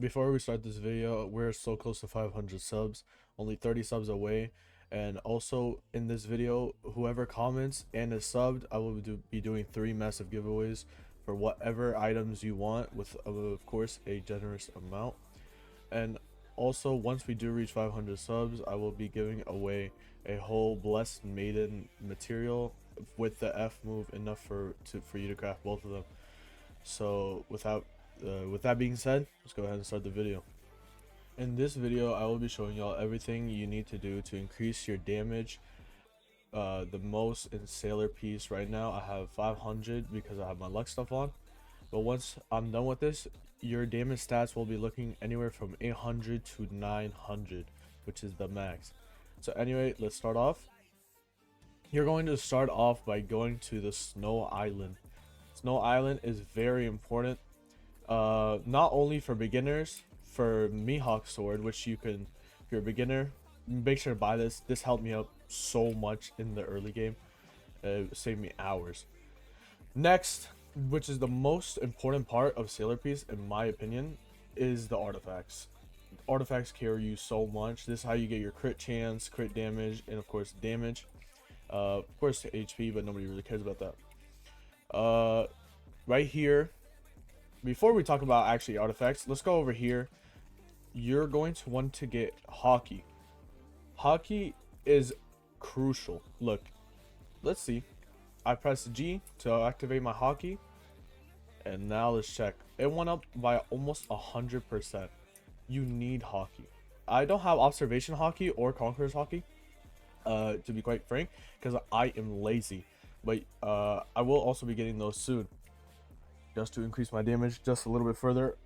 Before we start this video, we're so close to 500 subs, only 30 subs away. And also in this video, whoever comments and is subbed, I will be doing 3 massive giveaways for whatever items you want, with of course a generous amount. And also, once we do reach 500 subs, I will be giving away a whole blessed maiden material with the F move, enough for you to craft both of them. So with that being said, let's go ahead and start the video. In this video, I will be showing y'all everything you need to do to increase your damage the most in sailorpiece. Right now I have 500 because I have my luck stuff on, but once I'm done with this, your damage stats will be looking anywhere from 800 to 900, which is the max. So anyway, let's start off. You're going to start off by going to the snow island. Snow island is very important, not only for beginners. For Mihawk sword, which you can, if you're a beginner, make sure to buy this. This helped me out so much in the early game. It saved me hours. Next, which is the most important part of sailorpiece in my opinion, is the artifacts. Artifacts carry you so much. This is how you get your crit chance, crit damage, and of course damage. Of course HP, but nobody really cares about that. Right here, before we talk about actually artifacts, let's go over here. You're going to want to get hockey. Hockey is crucial. Look, let's see. I press G to activate my hockey, and now let's check. It went up by almost 100%. You need hockey. I don't have observation hockey or conqueror's hockey, to be quite frank, because I am lazy. But I will also be getting those soon, just to increase my damage just a little bit further.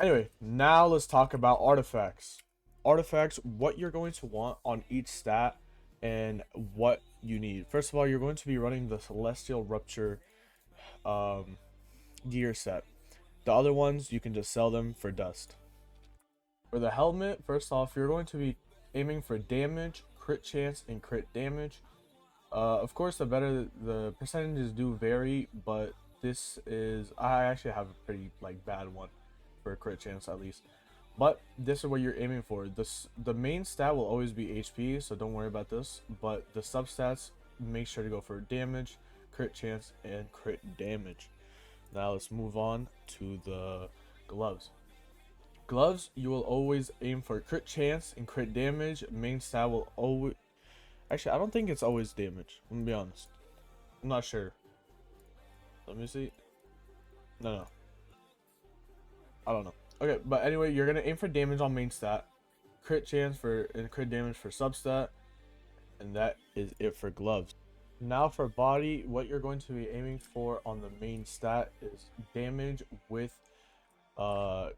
Anyway, now let's talk about artifacts. Artifacts, what you're going to want on each stat and what you need. First of all, you're going to be running the Celestial Rupture gear set. The other ones, you can just sell them for dust. For the helmet, first off, you're going to be aiming for damage, crit chance, and crit damage. Of course, the percentages do vary, but this is, I actually have a pretty bad one for a crit chance at least, but this is what you're aiming for. The main stat will always be HP, so don't worry about this, but the substats, make sure to go for damage, crit chance, and crit damage. Now let's move on to the gloves. Gloves, you will always aim for crit chance and crit damage. Main stat will always, actually I don't think it's always damage, I'm gonna be honest, I'm not sure. Let me see. No, I don't know. Okay, but anyway, you're gonna aim for damage on main stat, crit chance for, and crit damage for substat, and that is it for gloves. Now for body, what you're going to be aiming for on the main stat is damage with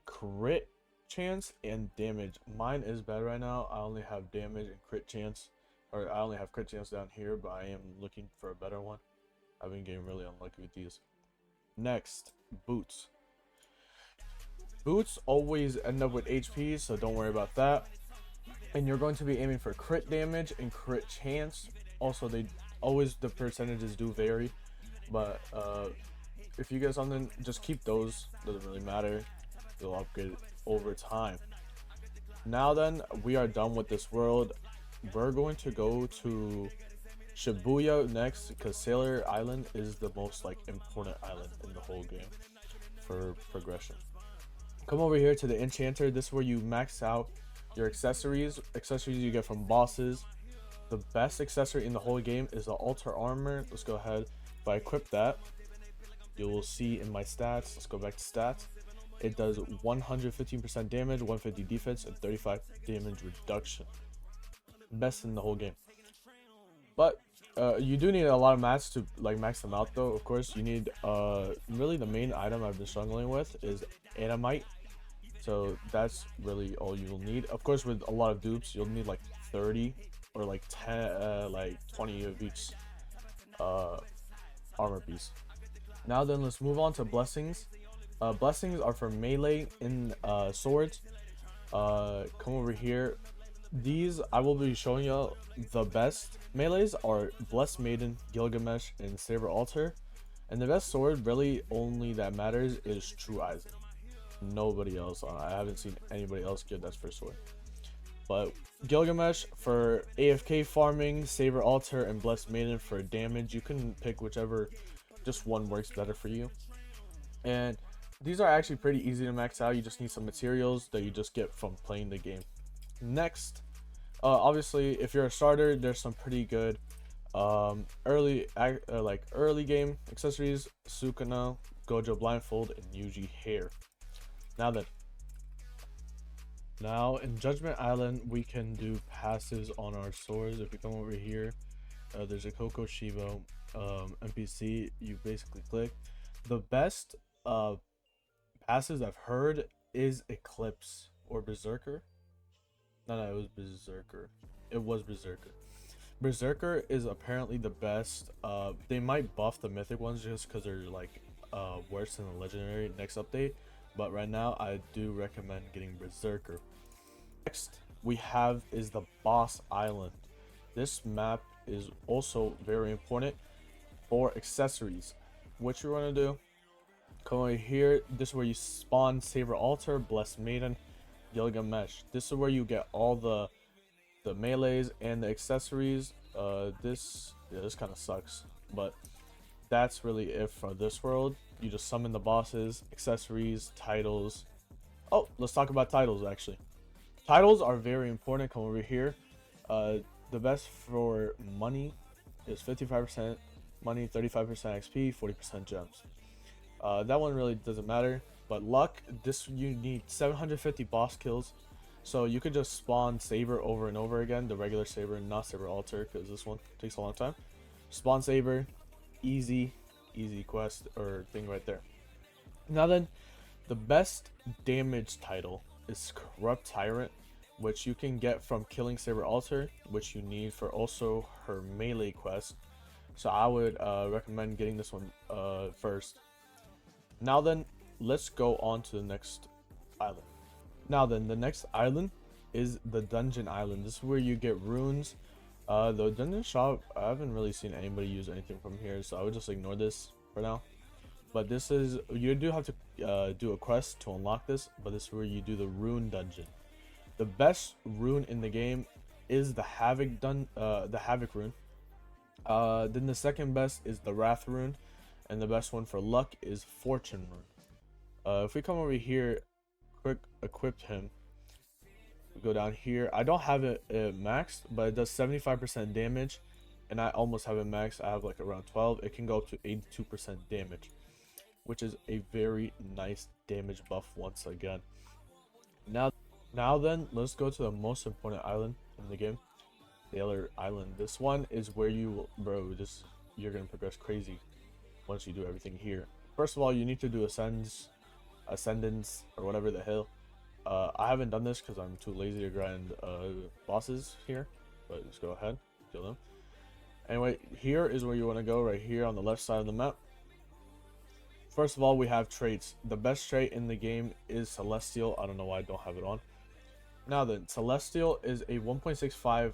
crit chance and damage. Mine is bad right now. I only have damage and crit chance, or I only have crit chance down here, but I am looking for a better one. I've been getting really unlucky with these. Next, boots. Boots always end up with HP, so don't worry about that. And you're going to be aiming for crit damage and crit chance. Also, the percentages do vary, but if you get something, just keep those. Doesn't really matter. They'll upgrade over time. Now then, we are done with this world. We're going to go to Shibuya next, because Sailor Island is the most important island in the whole game for progression. Come over here to the enchanter. This is where you max out your accessories you get from bosses. The best accessory in the whole game is the altar armor. Let's go ahead. If I equip that, you will see in my stats, let's go back to stats, it does 115% damage, 150 defense, and 35 damage reduction. Best in the whole game. But you do need a lot of mats to max them out though. Of course, you need really the main item I've been struggling with is animite. So that's really all you'll need. Of course, with a lot of dupes, you'll need 30 or 10 20 of each armor piece. Now then, let's move on to blessings. Blessings are for melee in swords. Come over here. These I will be showing you. The best melees are Blessed Maiden, Gilgamesh, and Saber Altar. And the best sword really only that matters is True Eisen. nobody else. I haven't seen anybody else get that for sword. But Gilgamesh for AFK farming, Saber Altar, and Blessed Maiden for damage. You can pick whichever, just one works better for you. And these are actually pretty easy to max out. You just need some materials that you just get from playing the game. Next, obviously, if you're a starter, there's some pretty good early game accessories: Sukuna, Gojo Blindfold, and Yuji Hair. Now in Judgment Island, we can do passives on our swords. If we come over here, there's a Coco Shibo NPC. You basically click. The best passives I've heard is Eclipse or Berserker. No, it was Berserker. It was Berserker. Berserker is apparently the best. They might buff the mythic ones just because they're like worse than the legendary next update. But right now, I do recommend getting Berserker. Next we have is the Boss Island. This map is also very important for accessories. What you want to do, come over here. This is where you spawn Saber Altar, Blessed Maiden, Gilgamesh. This is where you get all the melees and the accessories. This kind of sucks, but that's really it for this world. You just summon the bosses, accessories, titles. Oh, let's talk about titles. Actually, titles are very important. Come over here. The best for money is 55% money, 35% XP, 40% gems. That one really doesn't matter. But luck, this you need 750 boss kills. So you could just spawn Saber over and over again, the regular Saber, not Saber Altar, because this one takes a long time. Spawn Saber, easy quest or thing right there. Now then, the best damage title is Corrupt Tyrant, which you can get from killing Saber Altar, which you need for also her melee quest. So I would recommend getting this one first. Now then, let's go on to the next island. Now then, the next island is the Dungeon Island. This is where you get runes. The dungeon shop, I haven't really seen anybody use anything from here, so I would just ignore this for now. But this is, you do have to do a quest to unlock this, but this is where you do the rune dungeon. The best rune in the game is the Havoc rune. Then the second best is the Wrath rune, and the best one for luck is Fortune rune. If we come over here, quick equip him. We go down here. I don't have it maxed, but it does 75% damage, and I almost have it maxed. I have like around 12. It can go up to 82% damage, which is a very nice damage buff once again. Now then, let's go to the most important island in the game, Sailor Island. This one is where you're gonna progress crazy once you do everything here. First of all, you need to do ascendance or whatever the hell. I haven't done this because I'm too lazy to grind bosses here, but just go ahead, kill them. Anyway, here is where you want to go, right here on the left side of the map. First of all, we have traits. The best trait in the game is Celestial. I don't know why I don't have it on. Now then, Celestial is a 1.65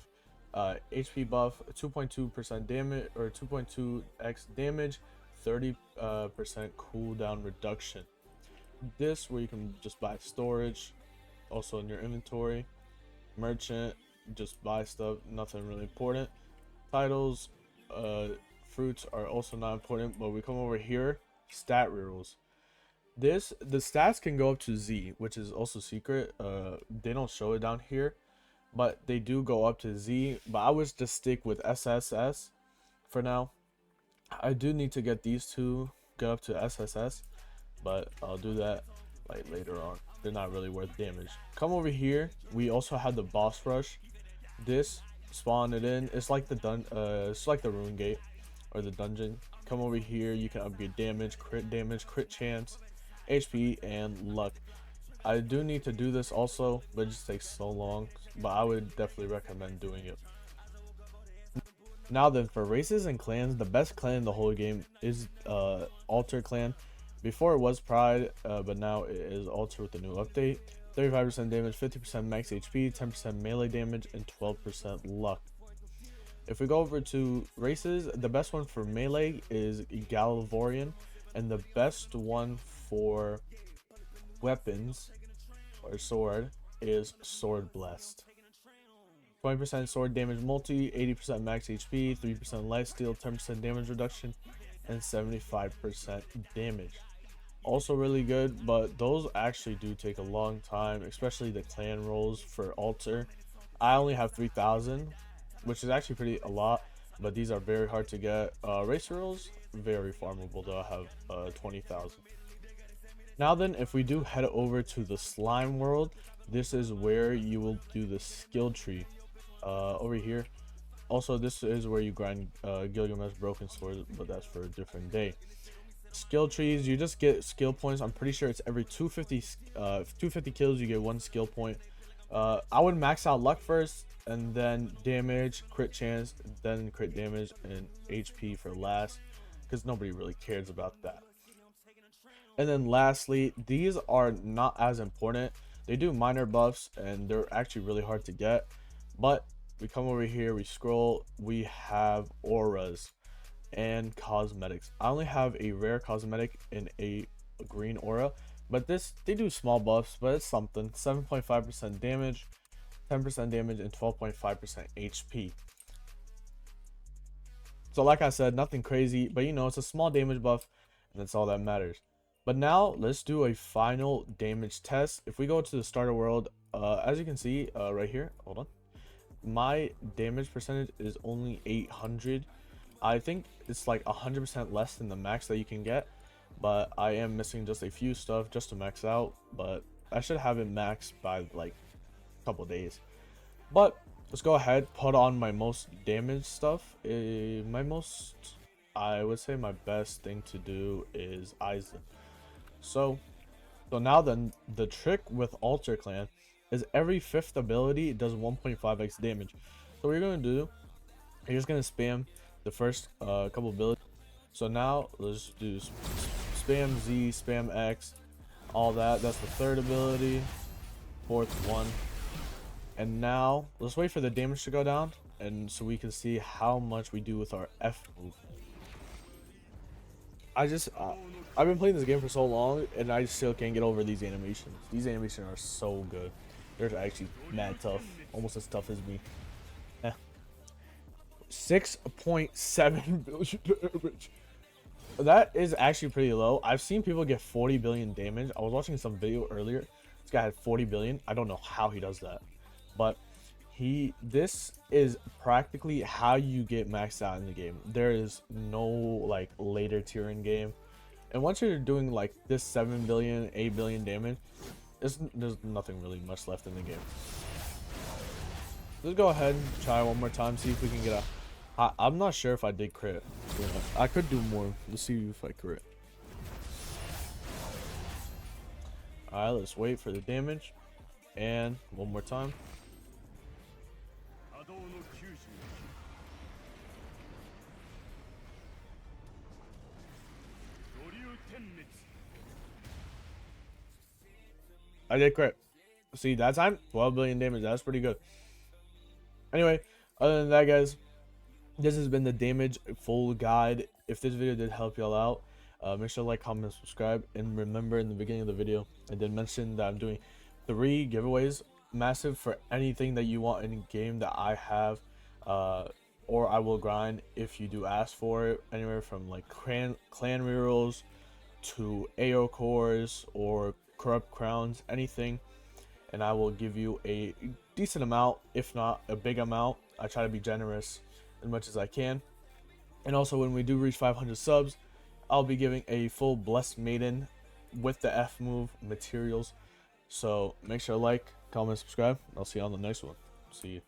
HP buff, 2.2% damage or 2.2x damage, 30% cooldown reduction. This where you can just buy storage, also in your inventory, merchant, just buy stuff, nothing really important. Titles, fruits are also not important, but we come over here, stat rerolls. The stats can go up to Z, which is also secret. They don't show it down here, but they do go up to Z. But I would just stick with SSS for now. I do need to get these two go up to SSS, but I'll do that like later on. They're not really worth damage. Come over here. We also have the boss rush. This spawn it in. It's like the rune gate or the dungeon. Come over here. You can upgrade damage, crit chance, HP, and luck. I do need to do this also, but it just takes so long. But I would definitely recommend doing it. Now then, for races and clans, the best clan in the whole game is Altar clan. Before it was Pride, but now it is Altar with the new update. 35% damage, 50% max HP, 10% melee damage, and 12% luck. If we go over to races, the best one for melee is Galvorian, and the best one for weapons or sword is sword blessed. 20% sword damage multi, 80% max HP, 3% lifesteal, 10% damage reduction, and 75% damage. Also really good, but those actually do take a long time, especially the clan rolls for altar. I only have 3,000, which is actually pretty a lot, but these are very hard to get. Racer rolls, very farmable though. I have 20,000. Now then, if we do head over to the slime world, this is where you will do the skill tree over here. Also, this is where you grind Gilgamesh broken sword, but that's for a different day. Skill trees, you just get skill points. I'm pretty sure it's every 250 kills you get 1 skill point. I would max out luck first, and then damage, crit chance, then crit damage, and HP for last, because nobody really cares about that. And then lastly, these are not as important. They do minor buffs and they're actually really hard to get, but we come over here, we scroll, we have auras and cosmetics. I only have a rare cosmetic and a green aura, but they do small buffs, but it's something. 7.5% damage, 10% damage, and 12.5% HP. So like I said, nothing crazy, but you know, it's a small damage buff and that's all that matters. But now let's do a final damage test. If we go to the starter world, as you can see right here, hold on, my damage percentage is only 800. I think it's like 100% less than the max that you can get, but I am missing just a few stuff just to max out, but I should have it maxed by like a couple days. But let's go ahead, put on my most damage stuff. I would say my best thing to do is Aizen. So now then, the trick with Altar Clan is every 5th ability does 1.5x damage. So what you're going to do, you're just going to spam the first couple abilities. So now let's do spam Z, spam X, all that. That's the 3rd ability, 4th one. And now let's wait for the damage to go down, and so we can see how much we do with our F move. I've been playing this game for so long, and I still can't get over these animations. These animations are so good. They're actually mad tough, almost as tough as me. 6.7 billion damage. That is actually pretty low. I've seen people get 40 billion damage. I was watching some video earlier. This guy had 40 billion. I don't know how he does that, but this is practically how you get maxed out in the game. There is no like later tier in game, and once you're doing like this 7 billion 8 billion damage, there's nothing really much left in the game. Let's go ahead and try one more time, see if we can get I'm not sure if I did crit. Yeah, I could do more. Let's see if I crit. Alright, let's wait for the damage, and one more time. I did crit. See, that time 12 billion damage. That's pretty good. Anyway, other than that, guys, this has been the damage full guide. If this video did help y'all out, make sure to like, comment, subscribe, and remember, in the beginning of the video I did mention that I'm doing 3 giveaways, massive, for anything that you want in game that I have, or I will grind if you do ask for it. Anywhere from like clan rerolls to AO cores or corrupt crowns, anything, and I will give you a decent amount, if not a big amount. I try to be generous as much as I can. And also, when we do reach 500 subs, I'll be giving a full Blessed Maiden with the F move materials. So make sure to like, comment, subscribe, and I'll see you on the next one. See you.